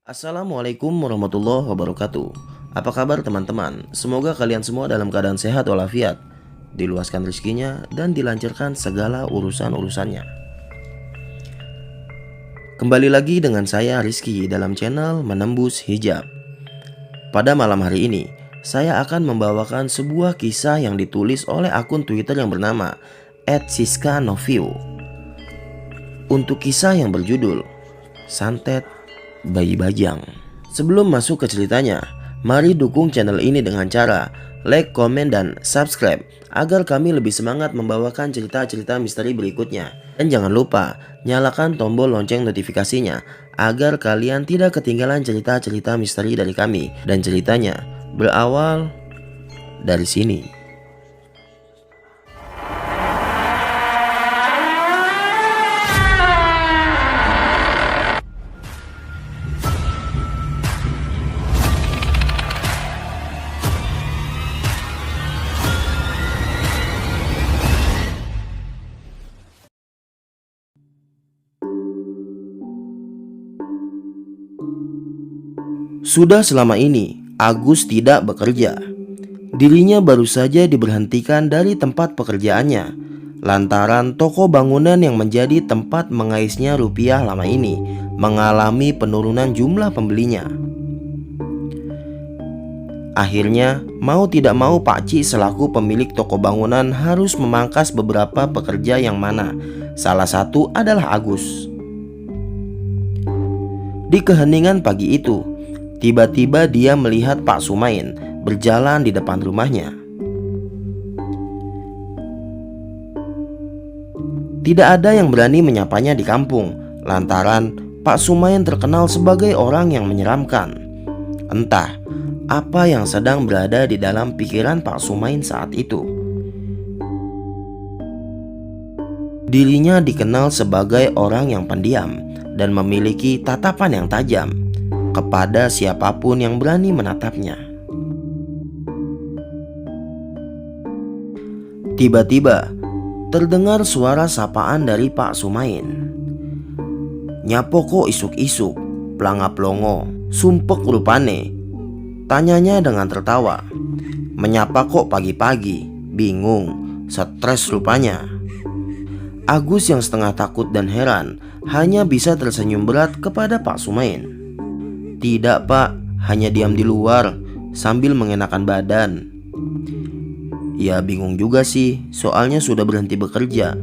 Assalamualaikum warahmatullahi wabarakatuh. Apa kabar teman-teman? Semoga kalian semua dalam keadaan sehat walafiat, diluaskan rezekinya dan dilancarkan segala urusan-urusannya. Kembali lagi dengan saya Rizky dalam channel Menembus Hijab. Pada malam hari ini, saya akan membawakan sebuah kisah yang ditulis oleh akun Twitter yang bernama @siskanoviu. Untuk kisah yang berjudul Santet Bayi Bajang. Sebelum masuk ke ceritanya, mari dukung channel ini dengan cara like, komen, dan subscribe agar kami lebih semangat membawakan cerita-cerita misteri berikutnya. Dan jangan lupa nyalakan tombol lonceng notifikasinya agar kalian tidak ketinggalan cerita-cerita misteri dari kami. Dan ceritanya berawal dari sini. Sudah selama ini, Agus tidak bekerja. Dirinya baru saja diberhentikan dari tempat pekerjaannya lantaran toko bangunan yang menjadi tempat mengaisnya rupiah lama ini mengalami penurunan jumlah pembelinya. Akhirnya, mau tidak mau Pak Ci selaku pemilik toko bangunan harus memangkas beberapa pekerja yang mana salah satu adalah Agus. Di keheningan pagi itu, tiba-tiba dia melihat Pak Sumain berjalan di depan rumahnya. Tidak ada yang berani menyapanya di kampung lantaran Pak Sumain terkenal sebagai orang yang menyeramkan. Entah apa yang sedang berada di dalam pikiran Pak Sumain saat itu. Dirinya dikenal sebagai orang yang pendiam dan memiliki tatapan yang tajam kepada siapapun yang berani menatapnya. Tiba-tiba terdengar suara sapaan dari Pak Sumain. "Nyapo kok isuk-isuk, planga-plongo, sumpek rupane," tanyanya dengan tertawa. "Menyapa kok pagi-pagi, bingung, stres rupanya." Agus yang setengah takut dan heran hanya bisa tersenyum berat kepada Pak Sumain. "Tidak Pak, hanya diam di luar sambil mengenakan badan." "Ya bingung juga sih, soalnya sudah berhenti bekerja."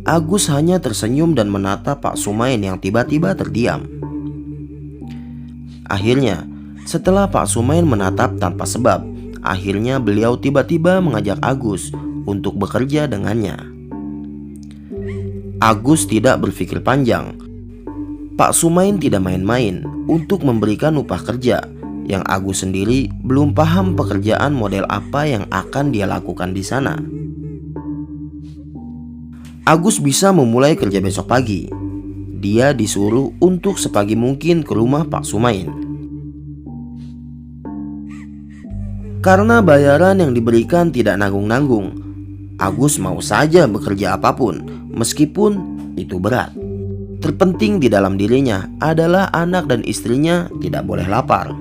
Agus hanya tersenyum dan menatap Pak Sumain yang tiba-tiba terdiam. Akhirnya, setelah Pak Sumain menatap tanpa sebab, akhirnya beliau tiba-tiba mengajak Agus untuk bekerja dengannya. Agus tidak berpikir panjang. Pak Sumain tidak main-main untuk memberikan upah kerja yang Agus sendiri belum paham pekerjaan model apa yang akan dia lakukan di sana. Agus bisa memulai kerja besok pagi. Dia disuruh untuk sepagi mungkin ke rumah Pak Sumain. Karena bayaran yang diberikan tidak nanggung-nanggung, Agus mau saja bekerja apapun meskipun itu berat. Terpenting di dalam dirinya adalah anak dan istrinya tidak boleh lapar.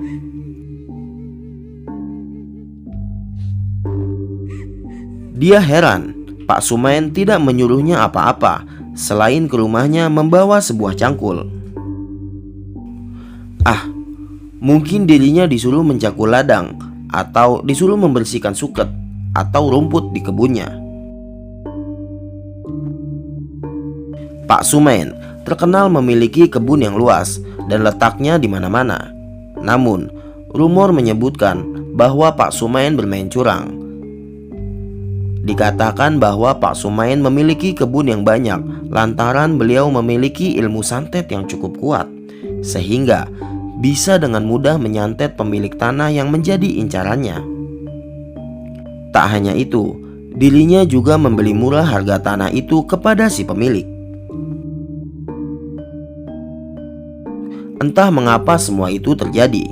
Dia heran, Pak Sumain tidak menyuruhnya apa-apa selain ke rumahnya membawa sebuah cangkul. Mungkin dirinya disuruh mencakul ladang atau disuruh membersihkan suket atau rumput di kebunnya. Pak Sumain terkenal memiliki kebun yang luas dan letaknya di mana-mana. Namun, rumor menyebutkan bahwa Pak Sumain bermain curang. Dikatakan bahwa Pak Sumain memiliki kebun yang banyak lantaran beliau memiliki ilmu santet yang cukup kuat, sehingga bisa dengan mudah menyantet pemilik tanah yang menjadi incarannya. Tak hanya itu, dirinya juga membeli murah harga tanah itu kepada si pemilik. Entah mengapa semua itu terjadi.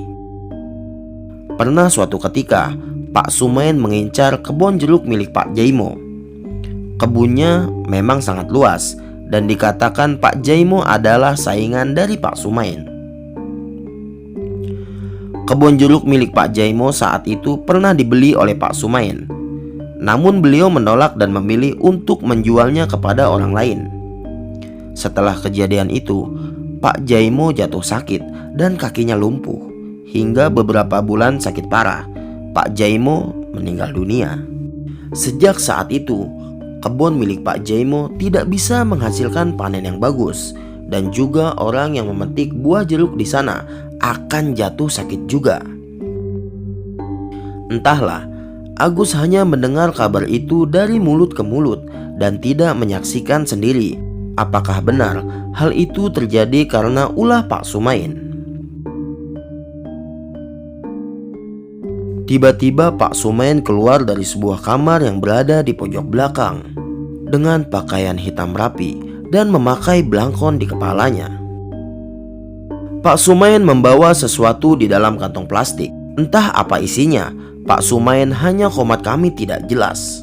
Pernah suatu ketika, Pak Sumain mengincar kebun jeruk milik Pak Jaimo. Kebunnya memang sangat luas dan dikatakan Pak Jaimo adalah saingan dari Pak Sumain. Kebun jeruk milik Pak Jaimo saat itu pernah dibeli oleh Pak Sumain. Namun beliau menolak dan memilih untuk menjualnya kepada orang lain. Setelah kejadian itu, Pak Jaimo jatuh sakit dan kakinya lumpuh. Hingga beberapa bulan sakit parah, Pak Jaimo meninggal dunia. Sejak saat itu, kebun milik Pak Jaimo tidak bisa menghasilkan panen yang bagus. Dan juga orang yang memetik buah jeruk di sana akan jatuh sakit juga. Entahlah, Agus hanya mendengar kabar itu dari mulut ke mulut dan tidak menyaksikan sendiri apakah benar hal itu terjadi karena ulah Pak Sumain. Tiba-tiba Pak Sumain keluar dari sebuah kamar yang berada di pojok belakang dengan pakaian hitam rapi dan memakai belangkon di kepalanya. Pak Sumain membawa sesuatu di dalam kantong plastik. Entah apa isinya, Pak Sumain hanya komat kami tidak jelas.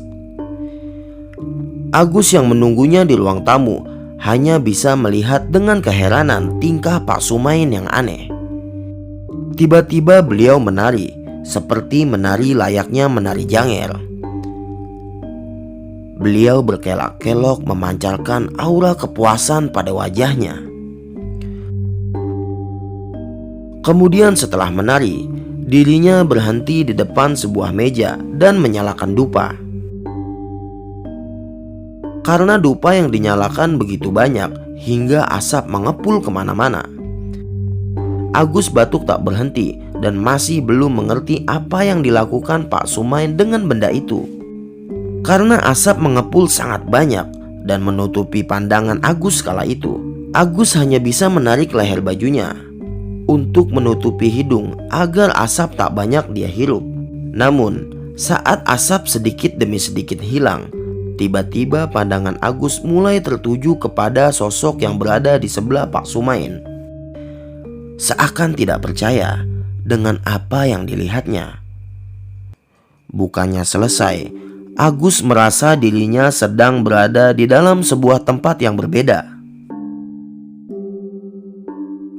Agus yang menunggunya di ruang tamu hanya bisa melihat dengan keheranan tingkah Pak Sumain yang aneh. Tiba-tiba beliau menari, seperti menari layaknya menari janger. Beliau berkelak-kelok memancarkan aura kepuasan pada wajahnya. Kemudian setelah menari, dirinya berhenti di depan sebuah meja dan menyalakan dupa. Karena dupa yang dinyalakan begitu banyak hingga asap mengepul kemana-mana, Agus batuk tak berhenti dan masih belum mengerti apa yang dilakukan Pak Sumain dengan benda itu. Karena asap mengepul sangat banyak dan menutupi pandangan Agus kala itu, Agus hanya bisa menarik leher bajunya untuk menutupi hidung agar asap tak banyak dia hirup. Namun, saat asap sedikit demi sedikit hilang, tiba-tiba pandangan Agus mulai tertuju kepada sosok yang berada di sebelah Pak Sumain. Seakan tidak percaya dengan apa yang dilihatnya. Bukannya selesai, Agus merasa dirinya sedang berada di dalam sebuah tempat yang berbeda.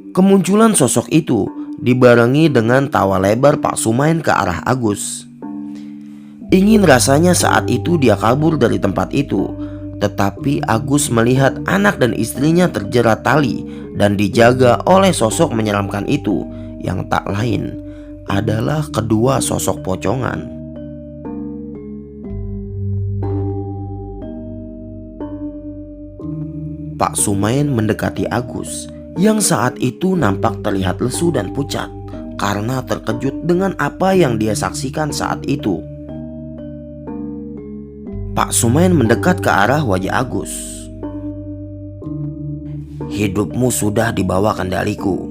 Kemunculan sosok itu dibarengi dengan tawa lebar Pak Sumain ke arah Agus. Ingin rasanya saat itu dia kabur dari tempat itu, tetapi Agus melihat anak dan istrinya terjerat tali dan dijaga oleh sosok menyeramkan itu, yang tak lain adalah kedua sosok pocongan. Pak Sumain mendekati Agus yang saat itu nampak terlihat lesu dan pucat karena terkejut dengan apa yang dia saksikan saat itu. Pak Sumain mendekat ke arah wajah Agus. "Hidupmu sudah di bawah kendaliku.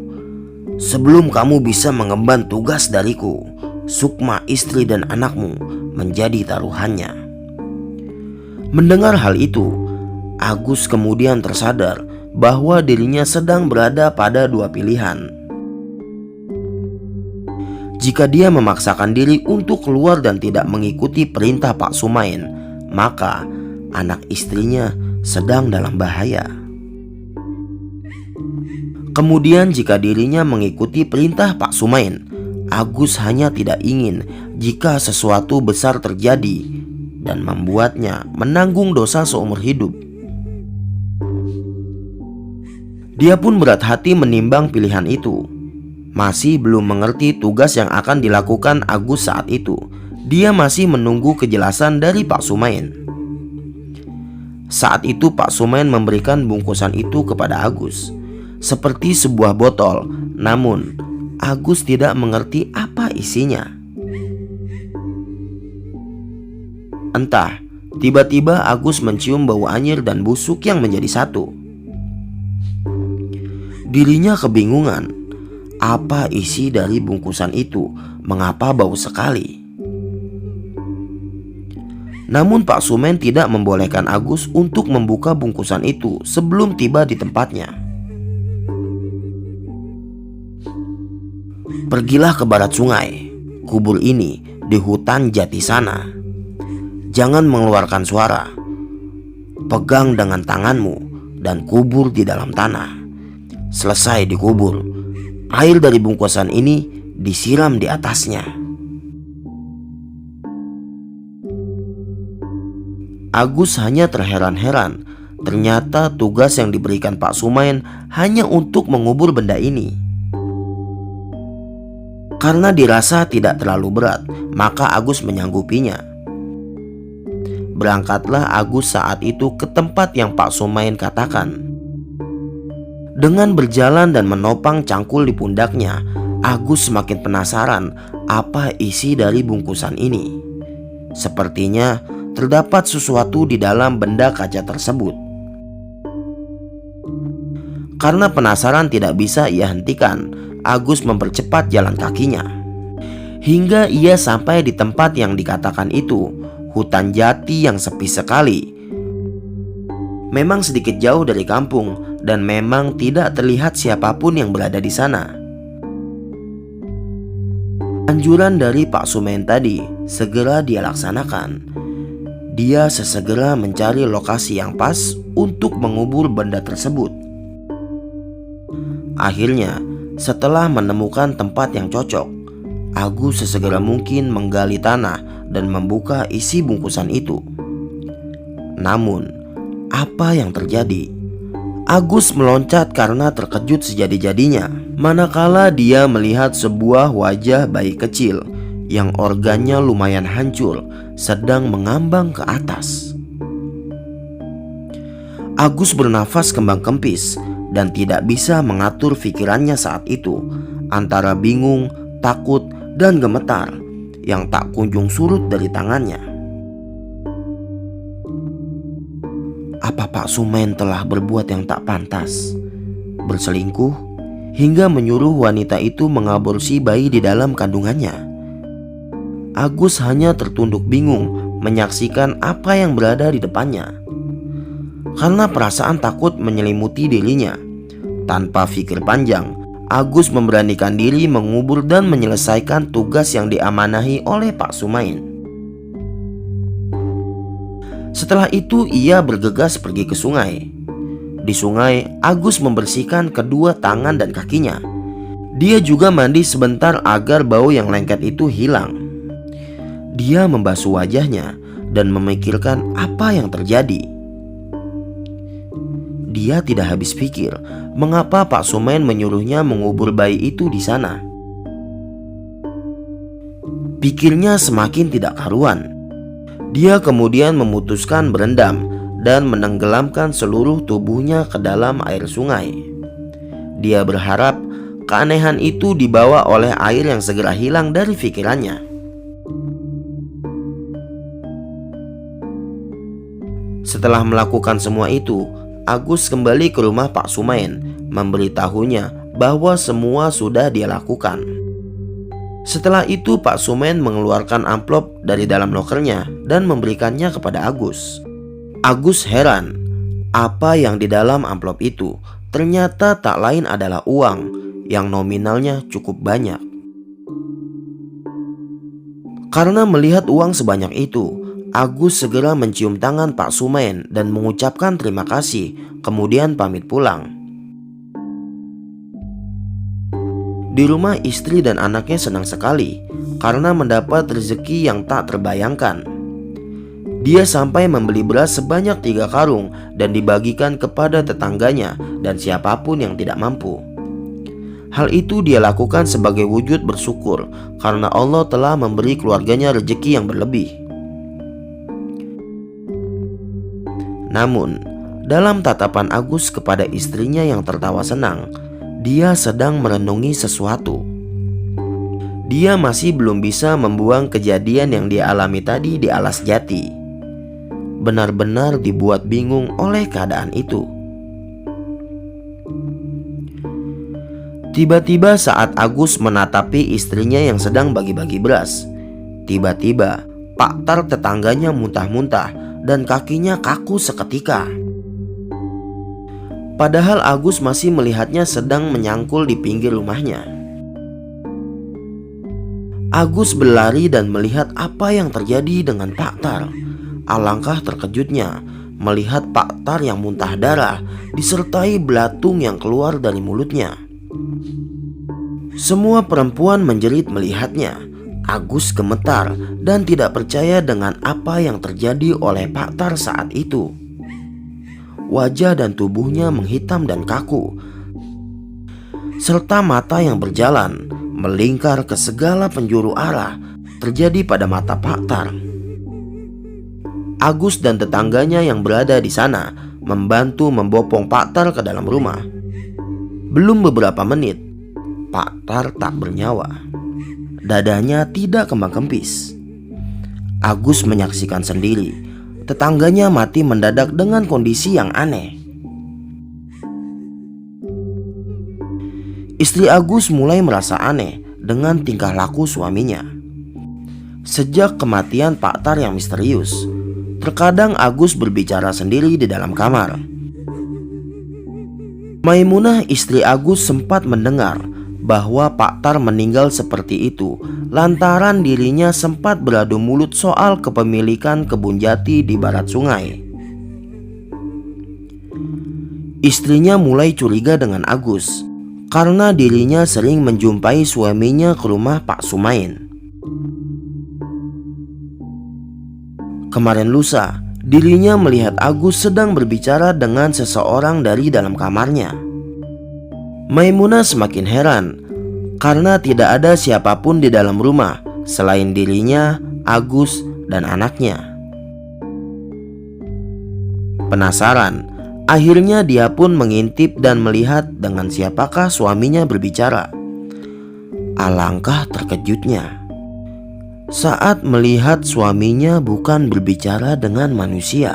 Sebelum kamu bisa mengemban tugas dariku, Sukma istri dan anakmu menjadi taruhannya." Mendengar hal itu, Agus kemudian tersadar bahwa dirinya sedang berada pada dua pilihan. Jika dia memaksakan diri untuk keluar dan tidak mengikuti perintah Pak Sumain, maka anak istrinya sedang dalam bahaya. Kemudian jika dirinya mengikuti perintah Pak Sumain, Agus hanya tidak ingin jika sesuatu besar terjadi dan membuatnya menanggung dosa seumur hidup. Dia pun berat hati menimbang pilihan itu. Masih belum mengerti tugas yang akan dilakukan Agus saat itu. Dia masih menunggu kejelasan dari Pak Sumain. Saat itu Pak Sumain memberikan bungkusan itu kepada Agus, seperti sebuah botol. Namun Agus tidak mengerti apa isinya. Entah, tiba-tiba Agus mencium bau anyir dan busuk yang menjadi satu. Dirinya kebingungan, apa isi dari bungkusan itu, mengapa bau sekali. Namun Pak Sumain tidak membolehkan Agus untuk membuka bungkusan itu sebelum tiba di tempatnya. "Pergilah ke barat sungai, kubur ini di hutan jati sana. Jangan mengeluarkan suara. Pegang dengan tanganmu dan kubur di dalam tanah. Selesai dikubur, air dari bungkusan ini disiram di atasnya. Agus hanya terheran-heran. Ternyata tugas yang diberikan Pak Sumain hanya untuk mengubur benda ini. Karena dirasa tidak terlalu berat, maka Agus menyanggupinya. Berangkatlah Agus saat itu ke tempat yang Pak Sumain katakan. Dengan berjalan dan menopang cangkul di pundaknya, Agus semakin penasaran apa isi dari bungkusan ini. Sepertinya terdapat sesuatu di dalam benda kaca tersebut. Karena penasaran tidak bisa ia hentikan, Agus mempercepat jalan kakinya. Hingga ia sampai di tempat yang dikatakan itu, hutan jati yang sepi sekali. Memang sedikit jauh dari kampung dan memang tidak terlihat siapapun yang berada di sana. Anjuran dari Pak Sumain tadi segera dia laksanakan. Dia sesegera mencari lokasi yang pas untuk mengubur benda tersebut. Akhirnya, setelah menemukan tempat yang cocok, Agus sesegera mungkin menggali tanah dan membuka isi bungkusan itu. Namun, apa yang terjadi? Agus meloncat karena terkejut sejadi-jadinya manakala dia melihat sebuah wajah bayi kecil yang organnya lumayan hancur sedang mengambang ke atas. Agus bernafas kembang-kempis dan tidak bisa mengatur pikirannya saat itu, antara bingung, takut, dan gemetar yang tak kunjung surut dari tangannya. Apa Pak Sumain telah berbuat yang tak pantas? Berselingkuh hingga menyuruh wanita itu mengaborsi bayi di dalam kandungannya? Agus hanya tertunduk bingung menyaksikan apa yang berada di depannya. Karena perasaan takut menyelimuti dirinya, tanpa pikir panjang, Agus memberanikan diri mengubur dan menyelesaikan tugas yang diamanahi oleh Pak Sumain. Setelah itu ia bergegas pergi ke sungai. Di sungai, Agus membersihkan kedua tangan dan kakinya. Dia juga mandi sebentar agar bau yang lengket itu hilang. Dia membasuh wajahnya dan memikirkan apa yang terjadi. Dia tidak habis pikir mengapa Pak Sumain menyuruhnya mengubur bayi itu di sana. Pikirnya semakin tidak karuan. Dia kemudian memutuskan berendam dan menenggelamkan seluruh tubuhnya ke dalam air sungai. Dia berharap keanehan itu dibawa oleh air yang segera hilang dari pikirannya. Setelah melakukan semua itu, Agus kembali ke rumah Pak Sumain, memberitahunya bahwa semua sudah dia lakukan. Setelah itu Pak Sumain mengeluarkan amplop dari dalam lokernya dan memberikannya kepada Agus. Agus heran, apa yang di dalam amplop itu ternyata tak lain adalah uang yang nominalnya cukup banyak. Karena melihat uang sebanyak itu, Agus segera mencium tangan Pak Sumain dan mengucapkan terima kasih, kemudian pamit pulang. Di rumah istri dan anaknya senang sekali karena mendapat rezeki yang tak terbayangkan. Dia sampai membeli beras sebanyak 3 karung dan dibagikan kepada tetangganya dan siapapun yang tidak mampu. Hal itu dia lakukan sebagai wujud bersyukur karena Allah telah memberi keluarganya rezeki yang berlebih. Namun, dalam tatapan Agus kepada istrinya yang tertawa senang, dia sedang merenungi sesuatu. Dia masih belum bisa membuang kejadian yang dia alami tadi di alas jati. Benar-benar dibuat bingung oleh keadaan itu. Tiba-tiba saat Agus menatapi istrinya yang sedang bagi-bagi beras, tiba-tiba Pak Tar tetangganya muntah-muntah dan kakinya kaku seketika. Padahal Agus masih melihatnya sedang menyangkul di pinggir rumahnya. Agus berlari dan melihat apa yang terjadi dengan Pak Tar. Alangkah terkejutnya melihat Pak Tar yang muntah darah disertai belatung yang keluar dari mulutnya. Semua perempuan menjerit melihatnya. Agus gemetar dan tidak percaya dengan apa yang terjadi oleh Pak Tar saat itu. Wajah dan tubuhnya menghitam dan kaku, serta mata yang berjalan melingkar ke segala penjuru arah terjadi pada mata Pak Tar. Agus dan tetangganya yang berada di sana membantu membopong Pak Tar ke dalam rumah. Belum beberapa menit, Pak Tar tak bernyawa. Dadanya tidak kembang kempis. Agus menyaksikan sendiri tetangganya mati mendadak dengan kondisi yang aneh. Istri Agus mulai merasa aneh dengan tingkah laku suaminya. Sejak kematian Pak Tar yang misterius, terkadang Agus berbicara sendiri di dalam kamar. Maimunah, istri Agus, sempat mendengar bahwa Pak Tar meninggal seperti itu lantaran dirinya sempat beradu mulut soal kepemilikan kebun jati di barat sungai. Istrinya mulai curiga dengan Agus karena dirinya sering menjumpai suaminya ke rumah Pak Sumain. Kemarin lusa, dirinya melihat Agus sedang berbicara dengan seseorang dari dalam kamarnya. Maimunah semakin heran karena tidak ada siapapun di dalam rumah selain dirinya, Agus, dan anaknya. Penasaran, akhirnya dia pun mengintip dan melihat dengan siapakah suaminya berbicara. Alangkah terkejutnya saat melihat suaminya bukan berbicara dengan manusia,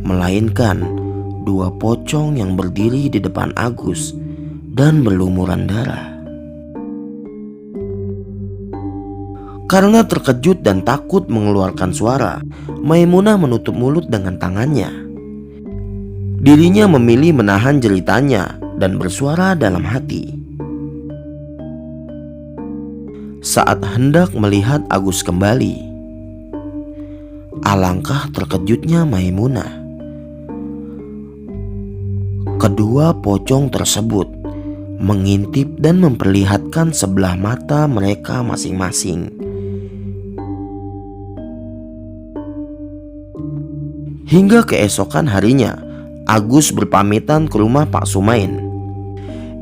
melainkan dua pocong yang berdiri di depan Agus dan berlumuran darah. Karena terkejut dan takut mengeluarkan suara, Maimunah menutup mulut dengan tangannya. Dirinya memilih menahan jeritanya dan bersuara dalam hati. Saat hendak melihat Agus kembali, alangkah terkejutnya Maimunah. Kedua pocong tersebut mengintip dan memperlihatkan sebelah mata mereka masing-masing. Hingga keesokan harinya, Agus berpamitan ke rumah Pak Sumain.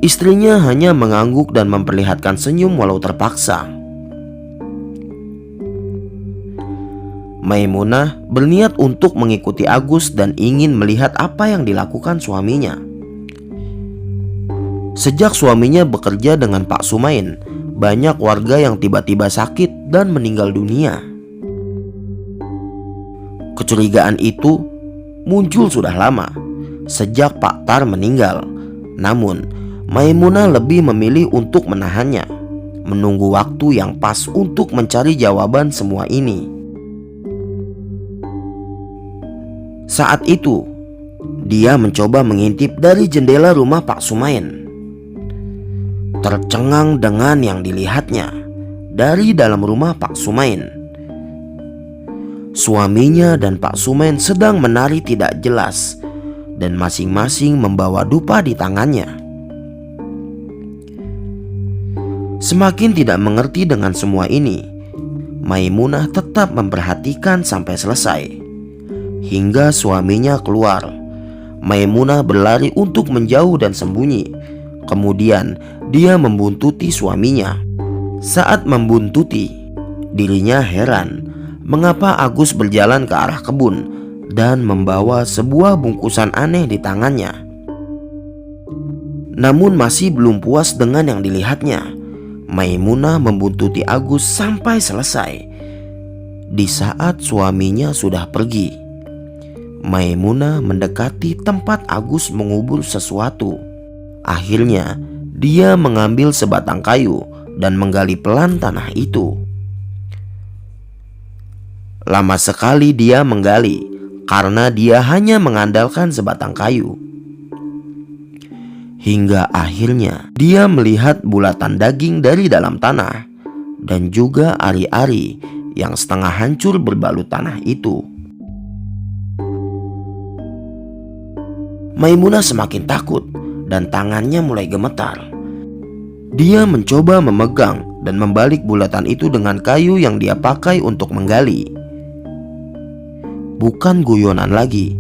Istrinya hanya mengangguk dan memperlihatkan senyum walau terpaksa. Maimunah berniat untuk mengikuti Agus dan ingin melihat apa yang dilakukan suaminya. Sejak suaminya bekerja dengan Pak Sumain, banyak warga yang tiba-tiba sakit dan meninggal dunia. Kecurigaan itu muncul sudah lama, sejak Pak Tar meninggal. Namun, Maimunah lebih memilih untuk menahannya, menunggu waktu yang pas untuk mencari jawaban semua ini. Saat itu, dia mencoba mengintip dari jendela rumah Pak Sumain. Tercengang dengan yang dilihatnya dari dalam rumah Pak Sumain. Suaminya dan Pak Sumain sedang menari tidak jelas dan masing-masing membawa dupa di tangannya. Semakin tidak mengerti dengan semua ini, Maimunah tetap memperhatikan sampai selesai. Hingga suaminya keluar, Maimunah berlari untuk menjauh dan sembunyi. Kemudian dia membuntuti suaminya. Saat membuntuti, dirinya heran mengapa Agus berjalan ke arah kebun dan membawa sebuah bungkusan aneh di tangannya. Namun masih belum puas dengan yang dilihatnya, Maimunah membuntuti Agus sampai selesai. Di saat suaminya sudah pergi, Maimunah mendekati tempat Agus mengubur sesuatu. Akhirnya dia mengambil sebatang kayu dan menggali pelan tanah itu. Lama sekali dia menggali karena dia hanya mengandalkan sebatang kayu. Hingga akhirnya dia melihat bulatan daging dari dalam tanah dan juga ari-ari yang setengah hancur berbalut tanah itu. Maimunah semakin takut dan tangannya mulai gemetar. Dia mencoba memegang dan membalik bulatan itu dengan kayu yang dia pakai untuk menggali. Bukan guyonan lagi,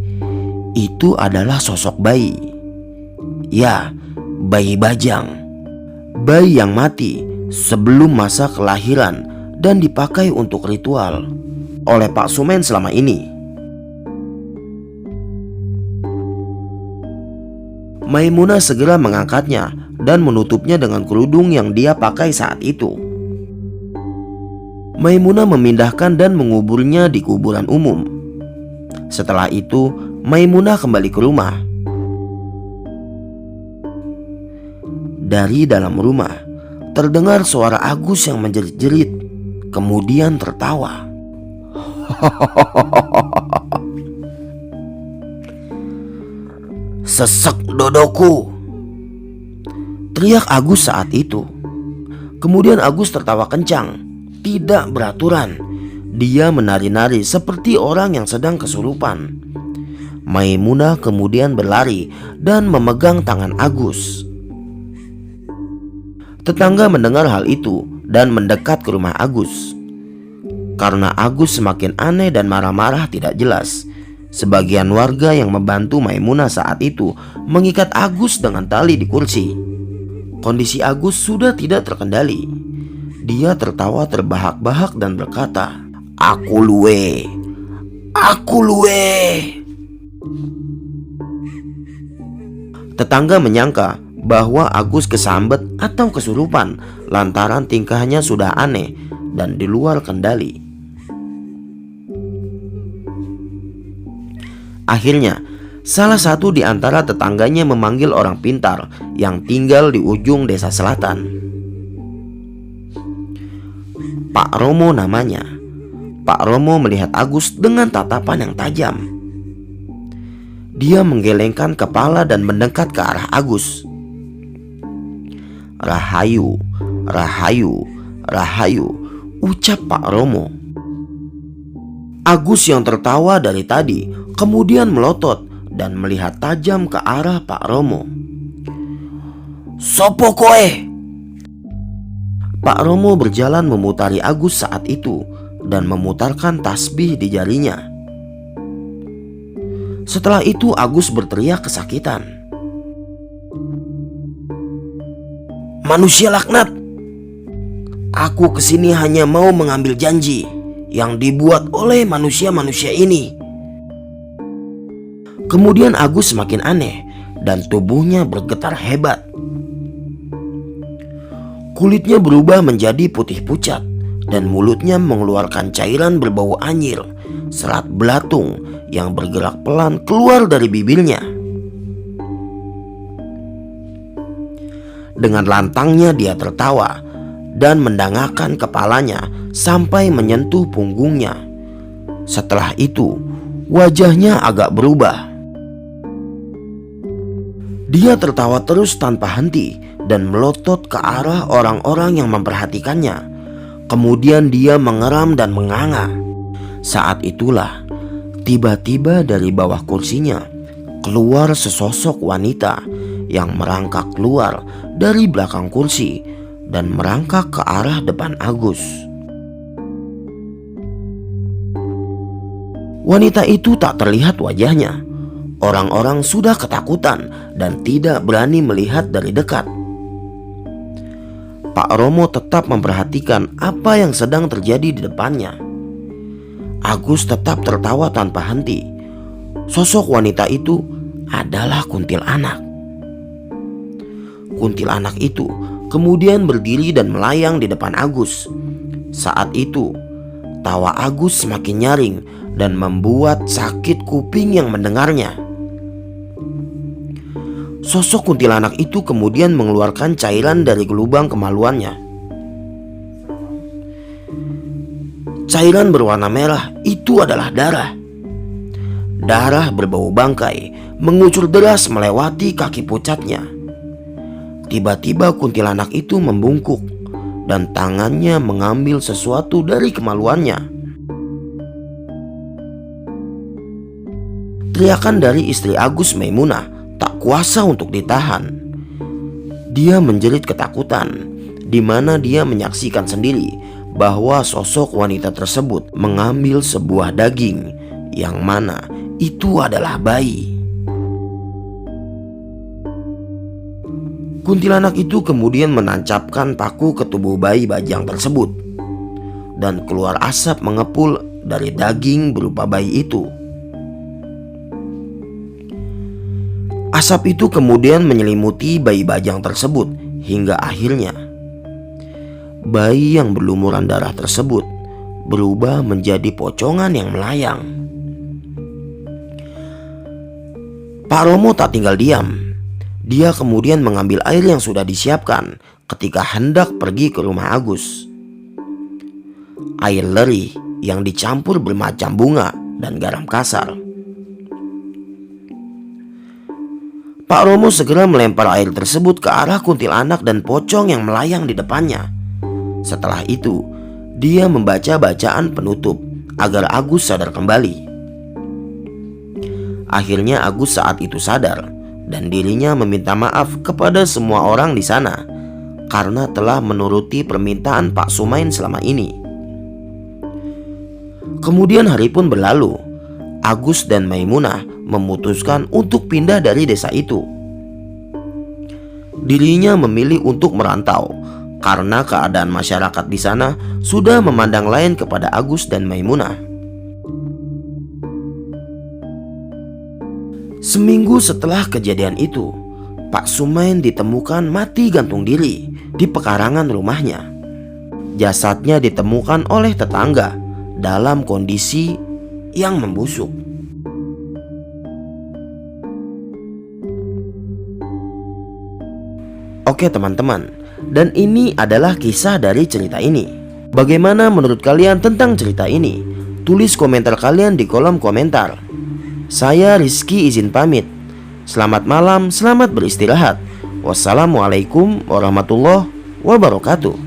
itu adalah sosok bayi. Ya, bayi bajang. Bayi yang mati sebelum masa kelahiran dan dipakai untuk ritual oleh Pak Sumen selama ini. Maimunah segera mengangkatnya dan menutupnya dengan kerudung yang dia pakai saat itu. Maimunah memindahkan dan menguburnya di kuburan umum. Setelah itu, Maimunah kembali ke rumah. Dari dalam rumah, terdengar suara Agus yang menjerit-jerit, kemudian tertawa. "Sesek dodoku!" teriak Agus saat itu. Kemudian Agus tertawa kencang, tidak beraturan. Dia menari-nari seperti orang yang sedang kesurupan. Maimunah kemudian berlari dan memegang tangan Agus. Tetangga mendengar hal itu dan mendekat ke rumah Agus. Karena Agus semakin aneh dan marah-marah tidak jelas, sebagian warga yang membantu Maimunah saat itu mengikat Agus dengan tali di kursi. Kondisi Agus sudah tidak terkendali. Dia tertawa terbahak-bahak dan berkata, "Aku luwe, aku luwe." Tetangga menyangka bahwa Agus kesambet atau kesurupan lantaran tingkahnya sudah aneh dan di luar kendali. Akhirnya, salah satu di antara tetangganya memanggil orang pintar yang tinggal di ujung desa selatan. Pak Romo namanya. Pak Romo melihat Agus dengan tatapan yang tajam. Dia menggelengkan kepala dan mendekat ke arah Agus. "Rahayu, rahayu, rahayu," ucap Pak Romo. Agus yang tertawa dari tadi kemudian melotot dan melihat tajam ke arah Pak Romo. "Sopo koe?" Pak Romo berjalan memutari Agus saat itu dan memutarkan tasbih di jarinya. Setelah itu Agus berteriak kesakitan. "Manusia laknat! Aku kesini hanya mau mengambil janji yang dibuat oleh manusia-manusia ini." Kemudian Agus semakin aneh dan tubuhnya bergetar hebat. Kulitnya berubah menjadi putih pucat dan mulutnya mengeluarkan cairan berbau anyir, serat belatung yang bergerak pelan keluar dari bibirnya. Dengan lantangnya dia tertawa dan mendangakkan kepalanya sampai menyentuh punggungnya. Setelah itu, wajahnya agak berubah. Dia tertawa terus tanpa henti dan melotot ke arah orang-orang yang memperhatikannya. Kemudian dia mengeram dan menganga. Saat itulah tiba-tiba dari bawah kursinya keluar sesosok wanita yang merangkak keluar dari belakang kursi dan merangkak ke arah depan Agus. Wanita itu tak terlihat wajahnya. Orang-orang sudah ketakutan dan tidak berani melihat dari dekat. Pak Romo tetap memperhatikan apa yang sedang terjadi di depannya. Agus tetap tertawa tanpa henti. Sosok wanita itu adalah kuntilanak. Kuntilanak itu kemudian berdiri dan melayang di depan Agus. Saat itu, tawa Agus semakin nyaring dan membuat sakit kuping yang mendengarnya. Sosok kuntilanak itu kemudian mengeluarkan cairan dari gelubang kemaluannya. Cairan berwarna merah itu adalah darah. Darah berbau bangkai mengucur deras melewati kaki pucatnya. Tiba-tiba kuntilanak itu membungkuk dan tangannya mengambil sesuatu dari kemaluannya. Teriakan dari istri Agus, Maimunah, tak kuasa untuk ditahan. Dia menjerit ketakutan, di mana dia menyaksikan sendiri bahwa sosok wanita tersebut mengambil sebuah daging, yang mana itu adalah bayi. Kuntilanak itu kemudian menancapkan paku ke tubuh bayi bajang tersebut, dan keluar asap mengepul dari daging berupa bayi itu. Asap itu kemudian menyelimuti bayi bajang tersebut hingga akhirnya bayi yang berlumuran darah tersebut berubah menjadi pocongan yang melayang. Pak Romo tak tinggal diam. Dia kemudian mengambil air yang sudah disiapkan ketika hendak pergi ke rumah Agus. Air lerih yang dicampur bermacam bunga dan garam kasar. Pak Romo segera melempar air tersebut ke arah kuntilanak dan pocong yang melayang di depannya. Setelah itu, dia membaca bacaan penutup agar Agus sadar kembali. Akhirnya Agus saat itu sadar dan dirinya meminta maaf kepada semua orang di sana karena telah menuruti permintaan Pak Sumain selama ini. Kemudian hari pun berlalu. Agus dan Maimunah memutuskan untuk pindah dari desa itu. Dirinya memilih untuk merantau karena keadaan masyarakat di sana sudah memandang lain kepada Agus dan Maimunah. Seminggu setelah kejadian itu, Pak Sumain ditemukan mati gantung diri di pekarangan rumahnya. Jasadnya ditemukan oleh tetangga dalam kondisi yang membusuk. Oke teman-teman, dan ini adalah kisah dari cerita ini. Bagaimana menurut kalian tentang cerita ini? Tulis komentar kalian di kolom komentar. Saya Rizky izin pamit. Selamat malam, selamat beristirahat. Wassalamualaikum warahmatullahi wabarakatuh.